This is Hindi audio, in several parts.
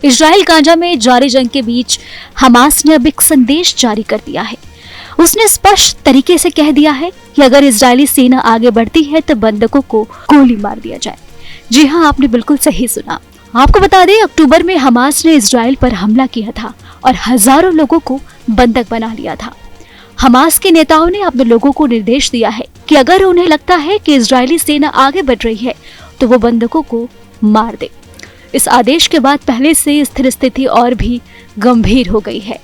इजराइल गाजा में जारी जंग के बीच हमास ने अब एक संदेश जारी कर दिया है। उसने स्पष्ट तरीके से कह दिया है कि अगर इजरायली सेना आगे बढ़ती है तो बंधकों को गोली मार दिया जाए। जी हाँ, आपने बिल्कुल सही सुना। आपको बता दें, अक्टूबर में हमास ने इजराइल पर हमला किया था और हजारों लोगों को बंधक बना लिया था। हमास के नेताओं ने अपने लोगों को निर्देश दिया है कि अगर उन्हें लगता है कि इजरायली सेना आगे बढ़ रही है तो वो बंधकों को मार दे। इस आदेश के बाद पहले से स्थिर स्थिति और भी गंभीर हो गई है।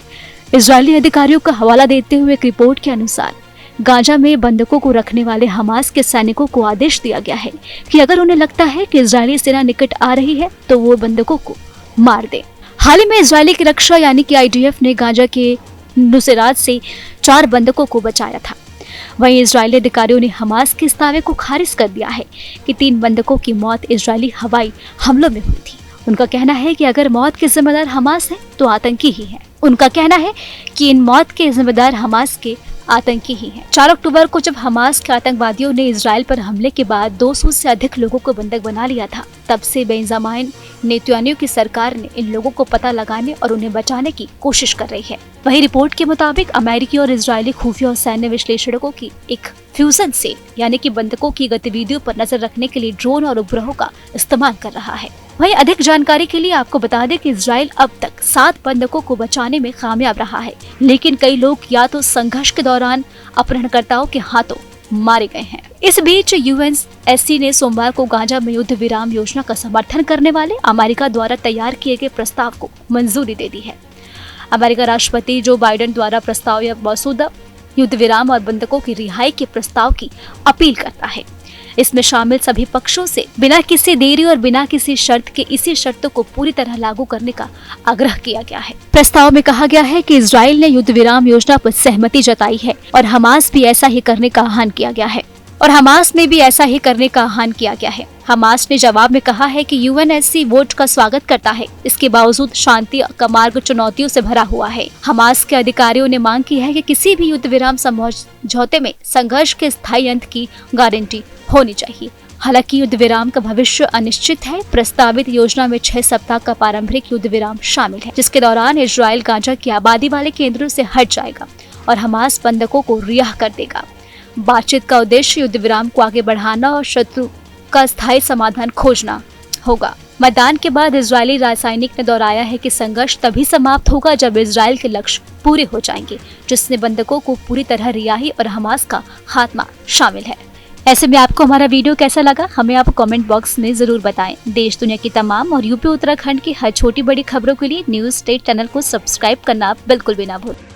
इजरायली अधिकारियों का हवाला देते हुए एक रिपोर्ट के अनुसार गाजा में बंधकों को रखने वाले हमास के सैनिकों को आदेश दिया गया है कि अगर उन्हें लगता है कि इजरायली सेना निकट आ रही है तो वो बंधकों को मार दे। हाल ही में इजरायली की रक्षा यानी कि IDF ने गाजा के नुसैरात से 4 बंधकों को बचाया था। वहीं इजरायली अधिकारियों ने हमास के इस दावे को खारिज कर दिया है कि 3 बंधकों की मौत इजरायली हवाई हमलों में हुई थी। उनका कहना है कि अगर मौत के जिम्मेदार हमास है तो आतंकी ही है। उनका कहना है कि इन मौत के जिम्मेदार हमास के आतंकी ही हैं। 4 अक्टूबर को जब हमास के आतंकवादियों ने इजराइल पर हमले के बाद 200 से अधिक लोगों को बंधक बना लिया था, तब से बेंजामिन नेतन्याहू की सरकार ने इन लोगों को पता लगाने और उन्हें बचाने की कोशिश कर रही है। वहीं रिपोर्ट के मुताबिक अमेरिकी और इजरायली खुफिया और सैन्य विश्लेषकों की एक फ्यूजन सेल यानी कि बंधकों की गतिविधियों पर नजर रखने के लिए ड्रोन और उपग्रहों का इस्तेमाल कर रहा है। वहीं अधिक जानकारी के लिए आपको बता दें कि इजराइल अब तक 7 बंधकों को बचाने में कामयाब रहा है, लेकिन कई लोग या तो संघर्ष के दौरान अपहरणकर्ताओं के हाथों मारे गए हैं। इस बीच UNSC ने सोमवार को गाजा में युद्ध विराम योजना का समर्थन करने वाले अमेरिका द्वारा तैयार किए गए प्रस्ताव को मंजूरी दे दी है। अमेरिका राष्ट्रपति जो बाइडेन द्वारा प्रस्ताव या मसौदा युद्ध विराम और बंधकों की रिहाई के प्रस्ताव की अपील करता है। इसमें शामिल सभी पक्षों से बिना किसी देरी और बिना किसी शर्त के इसी शर्तों को पूरी तरह लागू करने का आग्रह किया गया है। प्रस्ताव में कहा गया है कि इजराइल ने युद्ध विराम योजना पर सहमति जताई है और हमास भी ऐसा ही करने का आह्वान किया गया है। हमास ने जवाब में कहा है कि UNSC वोट का स्वागत करता है। इसके बावजूद शांति का मार्ग चुनौतियों से भरा हुआ है। हमास के अधिकारियों ने मांग की है कि किसी भी युद्ध विराम समझौते में संघर्ष के स्थायी अंत की गारंटी होनी चाहिए। हालांकि युद्ध विराम का भविष्य अनिश्चित है। प्रस्तावित योजना में 6 सप्ताह का पारंपरिक युद्ध विराम शामिल है, जिसके दौरान इजराइल गाजा की आबादी वाले केंद्रों से हट जाएगा और हमास बंधकों को रिहा कर देगा। बातचीत का उद्देश्य युद्ध विराम को आगे बढ़ाना और शत्रु का स्थायी समाधान खोजना होगा। मतदान के बाद इजरायली राजनयिक ने दोहराया है कि संघर्ष तभी समाप्त होगा जब इजराइल के लक्ष्य पूरे हो जाएंगे, जिसमें बंधकों को पूरी तरह रिहाई और हमास का खात्मा शामिल है। ऐसे में आपको हमारा वीडियो कैसा लगा, हमें आप कमेंट बॉक्स में जरूर बताएं। देश दुनिया की तमाम और यूपी उत्तराखंड की हर छोटी बड़ी खबरों के लिए न्यूज़ स्टेट चैनल को सब्सक्राइब करना बिल्कुल भी ना भूलें।